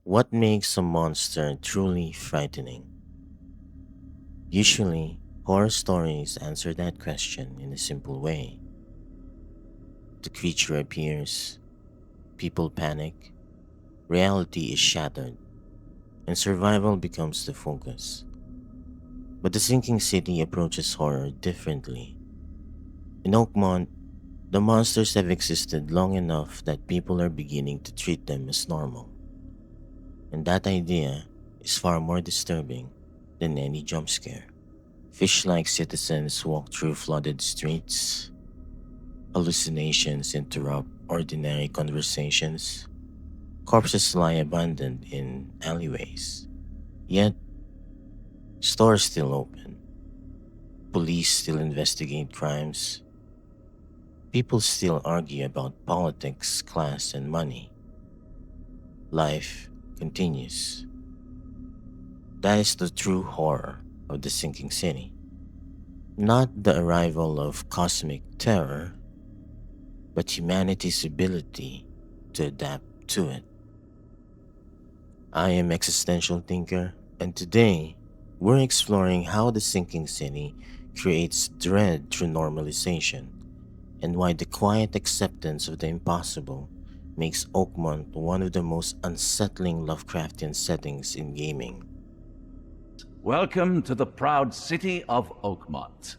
What makes a monster truly frightening? Usually, horror stories answer that question in a simple way. The creature appears, people panic, reality is shattered, and survival becomes the focus. But the Sinking City approaches horror differently. In Oakmont, the monsters have existed long enough that people are beginning to treat them as normal. And that idea is far more disturbing than any jump scare. Fish like citizens walk through flooded streets, hallucinations interrupt ordinary conversations, corpses lie abandoned in alleyways. Yet, stores still open, police still investigate crimes, people still argue about politics, class, and money. Life continues. That is the true horror of the sinking city. Not the arrival of cosmic terror, but humanity's ability to adapt to it. I am Existential Thinker, and today we're exploring how the sinking city creates dread through normalization and why the quiet acceptance of the impossible makes Oakmont one of the most unsettling Lovecraftian settings in gaming. Welcome to the proud city of Oakmont.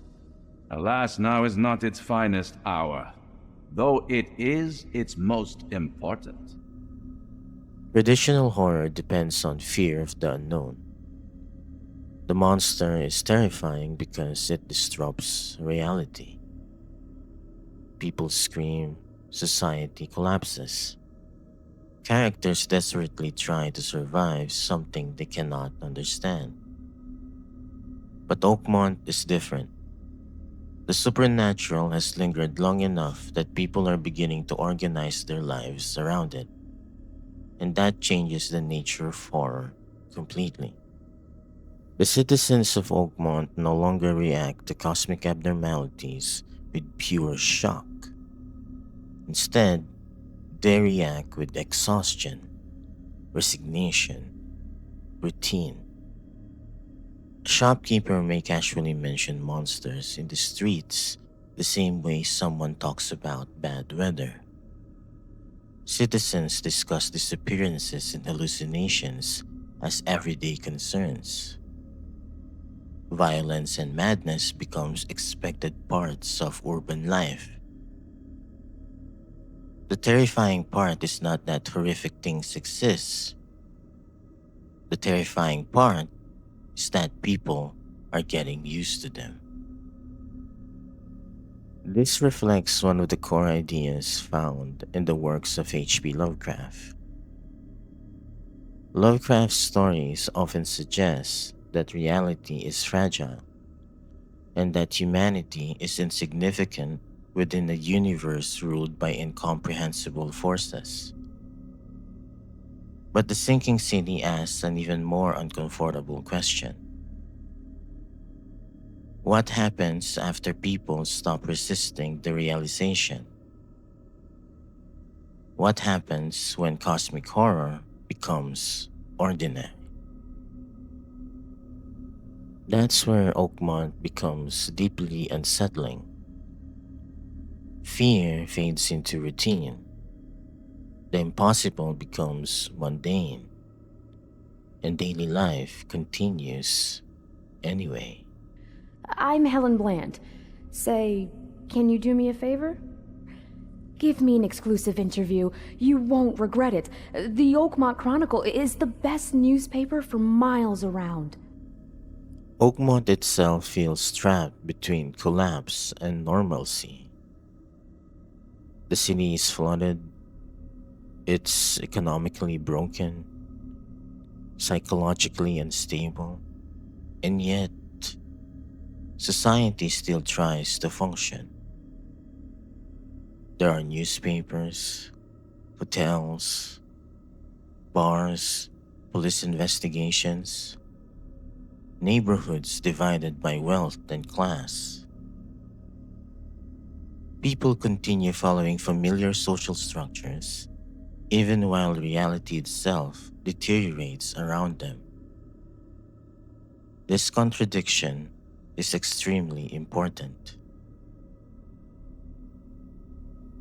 Alas, now is not its finest hour, though it is its most important. Traditional horror depends on fear of the unknown. The monster is terrifying because it disrupts reality. People scream, society collapses. Characters desperately try to survive something they cannot understand. But Oakmont is different. The supernatural has lingered long enough that people are beginning to organize their lives around it, and that changes the nature of horror completely. The citizens of Oakmont no longer react to cosmic abnormalities with pure shock. Instead, they react with exhaustion, resignation, routine. A shopkeeper may casually mention monsters in the streets the same way someone talks about bad weather. Citizens discuss disappearances and hallucinations as everyday concerns. Violence and madness becomes expected parts of urban life. The terrifying part is not that horrific things exist. The terrifying part is that people are getting used to them. This reflects one of the core ideas found in the works of H.P. Lovecraft. Lovecraft's stories often suggest that reality is fragile and that humanity is insignificant within a universe ruled by incomprehensible forces. But the sinking city asks an even more uncomfortable question. What happens after people stop resisting the realization? What happens when cosmic horror becomes ordinary? That's where Oakmont becomes deeply unsettling. Fear fades into routine. The impossible becomes mundane, and daily life continues anyway. I'm Helen Bland. Say, can you do me a favor? Give me an exclusive interview. You won't regret it. The Oakmont Chronicle is the best newspaper for miles around. Oakmont itself feels trapped between collapse and normalcy. The city is flooded, it's economically broken, psychologically unstable, and yet society still tries to function. There are newspapers, hotels, bars, police investigations, neighborhoods divided by wealth and class. People continue following familiar social structures, even while reality itself deteriorates around them. This contradiction is extremely important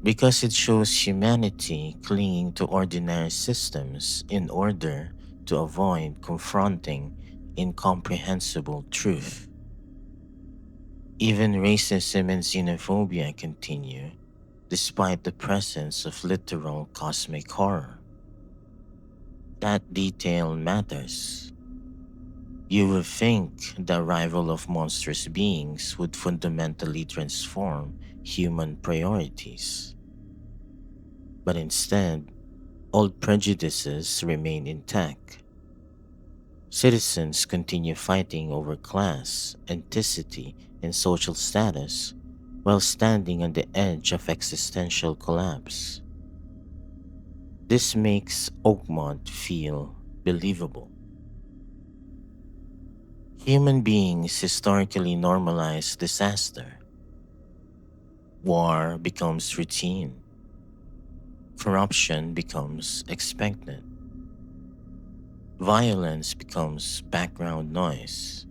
because it shows humanity clinging to ordinary systems in order to avoid confronting incomprehensible truth. Even racism and xenophobia continue despite the presence of literal cosmic horror. That detail matters. You would think the arrival of monstrous beings would fundamentally transform human priorities. But instead, old prejudices remain intact. Citizens continue fighting over class, ethnicity, and social status while standing on the edge of existential collapse. This makes Oakmont feel believable. Human beings historically normalize disaster. War becomes routine. Corruption becomes expected. Violence becomes background noise.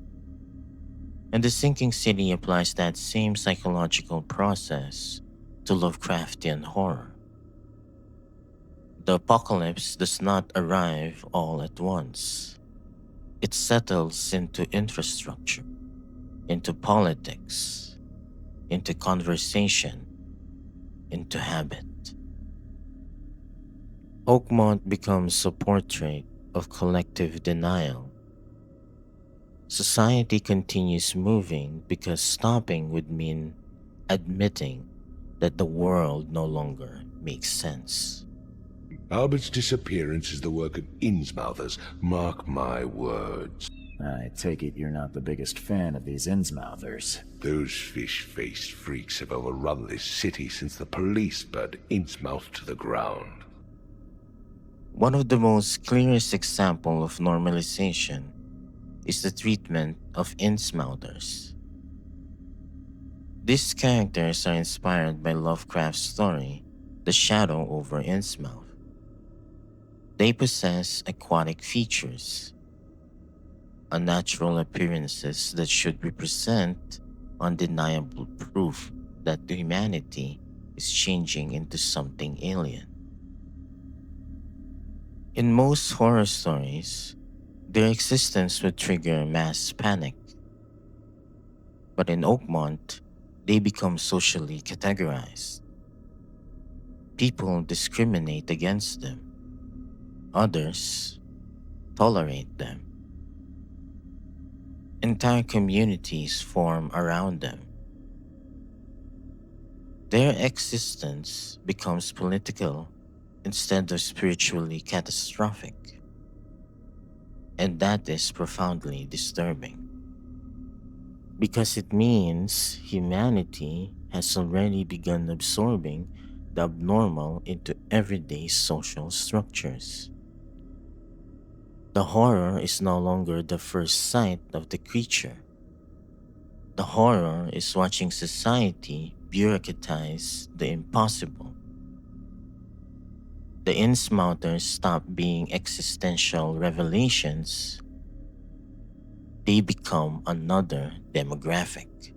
And the sinking city applies that same psychological process to Lovecraftian horror. The apocalypse does not arrive all at once. It settles into infrastructure, into politics, into conversation, into habit. Oakmont becomes a portrait of collective denial. Society continues moving because stopping would mean admitting that the world no longer makes sense. Albert's disappearance is the work of Innsmouthers, mark my words. I take it you're not the biggest fan of these Innsmouthers. Those fish-faced freaks have overrun this city since the police burned Innsmouth to the ground. One of the most clearest examples of normalization is the treatment of Innsmouthers. These characters are inspired by Lovecraft's story, The Shadow over Innsmouth. They possess aquatic features, unnatural appearances that should represent undeniable proof that humanity is changing into something alien. In most horror stories, their existence would trigger mass panic. But in Oakmont, they become socially categorized. People discriminate against them. Others tolerate them. Entire communities form around them. Their existence becomes political instead of spiritually catastrophic. And that is profoundly disturbing. Because it means humanity has already begun absorbing the abnormal into everyday social structures. The horror is no longer the first sight of the creature. The horror is watching society bureaucratize the impossible. The Innsmouthers stop being existential revelations. They become another demographic,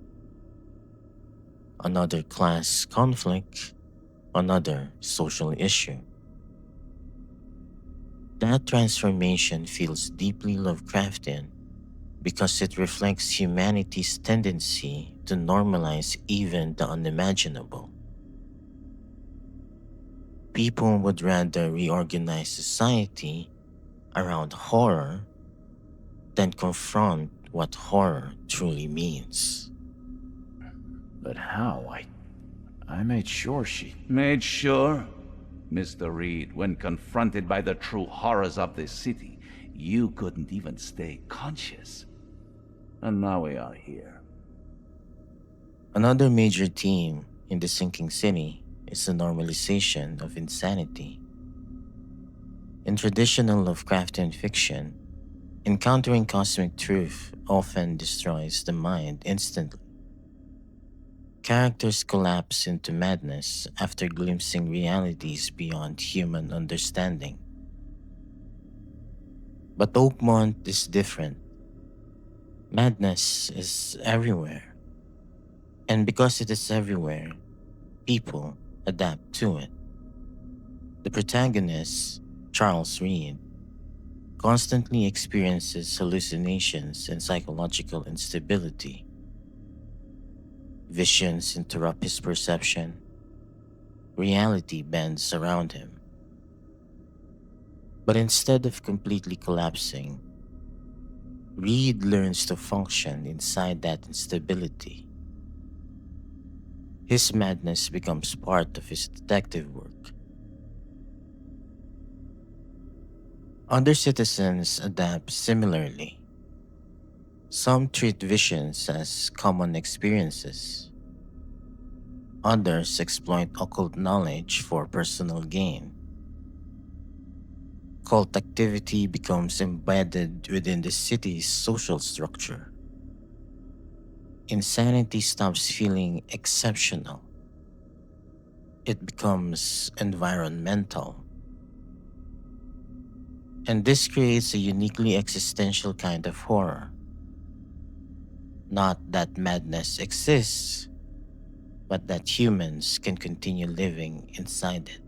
another class conflict, another social issue. That transformation feels deeply Lovecraftian because it reflects humanity's tendency to normalize even the unimaginable. People would rather reorganize society around horror than confront what horror truly means. But how? I made sure she... Made sure? Mr. Reed, when confronted by the true horrors of this city, you couldn't even stay conscious. And now we are here. Another major theme in The Sinking City is the normalization of insanity. In traditional Lovecraftian fiction, encountering cosmic truth often destroys the mind instantly. Characters collapse into madness after glimpsing realities beyond human understanding. But Oakmont is different. Madness is everywhere. And because it is everywhere, people adapt to it. The protagonist, Charles Reed, constantly experiences hallucinations and psychological instability. Visions interrupt his perception. Reality bends around him. But instead of completely collapsing, Reed learns to function inside that instability. His madness becomes part of his detective work. Other citizens adapt similarly. Some treat visions as common experiences. Others exploit occult knowledge for personal gain. Cult activity becomes embedded within the city's social structure. Insanity stops feeling exceptional. It becomes environmental. And this creates a uniquely existential kind of horror. Not that madness exists, but that humans can continue living inside it.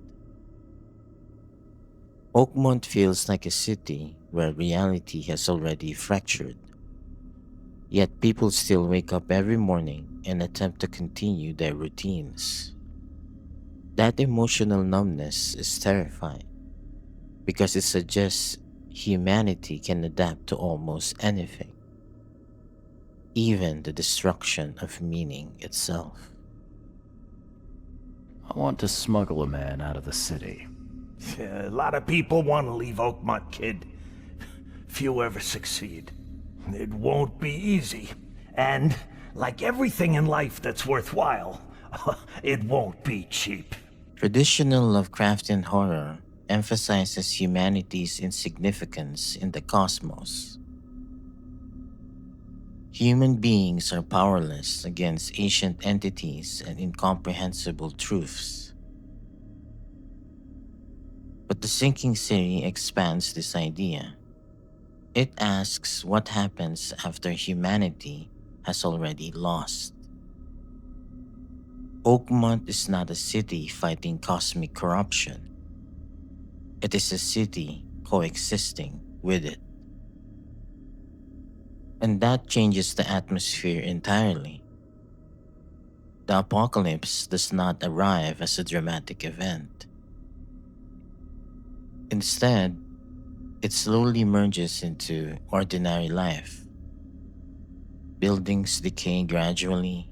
Oakmont feels like a city where reality has already fractured. Yet people still wake up every morning and attempt to continue their routines. That emotional numbness is terrifying because it suggests humanity can adapt to almost anything, even the destruction of meaning itself. I want to smuggle a man out of the city. A lot of people want to leave Oakmont, kid. Few ever succeed. It won't be easy. And, like everything in life that's worthwhile, it won't be cheap. Traditional Lovecraftian horror emphasizes humanity's insignificance in the cosmos. Human beings are powerless against ancient entities and incomprehensible truths. But the Sinking City expands this idea. It asks what happens after humanity has already lost. Oakmont is not a city fighting cosmic corruption. It is a city coexisting with it. And that changes the atmosphere entirely. The apocalypse does not arrive as a dramatic event. Instead, it slowly merges into ordinary life. Buildings decay gradually.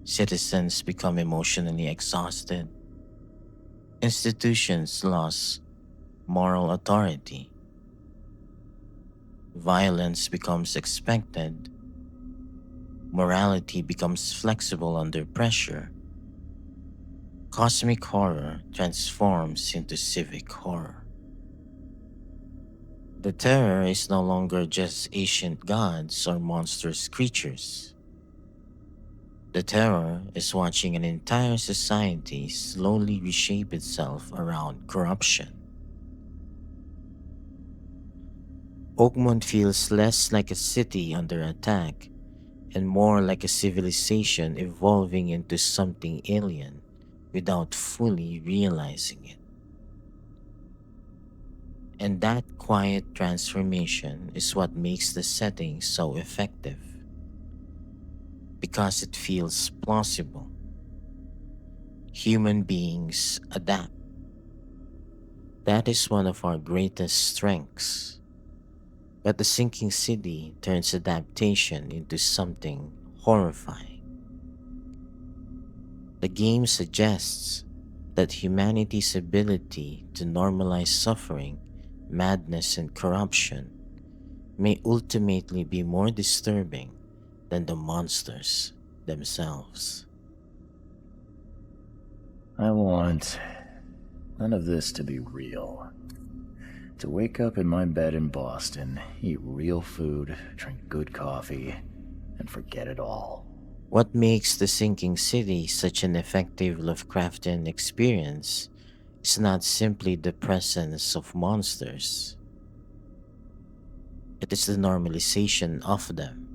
Citizens become emotionally exhausted. Institutions lose moral authority. Violence becomes expected. Morality becomes flexible under pressure. Cosmic horror transforms into civic horror. The terror is no longer just ancient gods or monstrous creatures. The terror is watching an entire society slowly reshape itself around corruption. Oakmont feels less like a city under attack and more like a civilization evolving into something alien without fully realizing it. And that quiet transformation is what makes the setting so effective. Because it feels plausible. Human beings adapt. That is one of our greatest strengths. But the Sinking City turns adaptation into something horrifying. The game suggests that humanity's ability to normalize suffering, madness, and corruption may ultimately be more disturbing than the monsters themselves. I want none of this to be real. To wake up in my bed in Boston, eat real food, drink good coffee, and forget it all. What makes the sinking city such an effective Lovecraftian experience is not simply the presence of monsters, it is the normalization of them.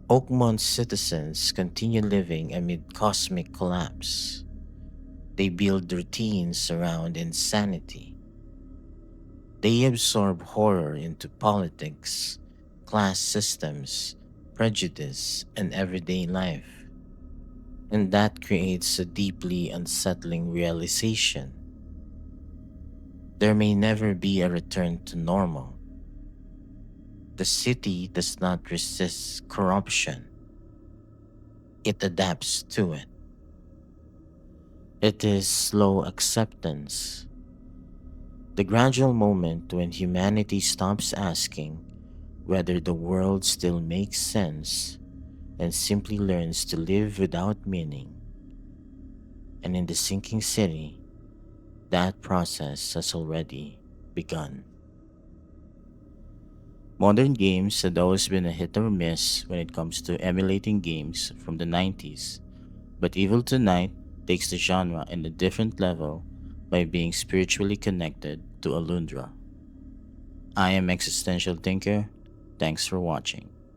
Oakmont's citizens continue living amid cosmic collapse. They build routines around insanity. They absorb horror into politics, class systems, prejudice, and everyday life. And that creates a deeply unsettling realization. There may never be a return to normal. The city does not resist corruption, it adapts to it. It is slow acceptance, the gradual moment when humanity stops asking whether the world still makes sense and simply learns to live without meaning. And in the sinking city, that process has already begun. Modern games had always been a hit or miss when it comes to emulating games from the 90s, but Evil Tonight takes the genre in a different level by being spiritually connected to Alundra. I am Existential Thinker. Thanks for watching.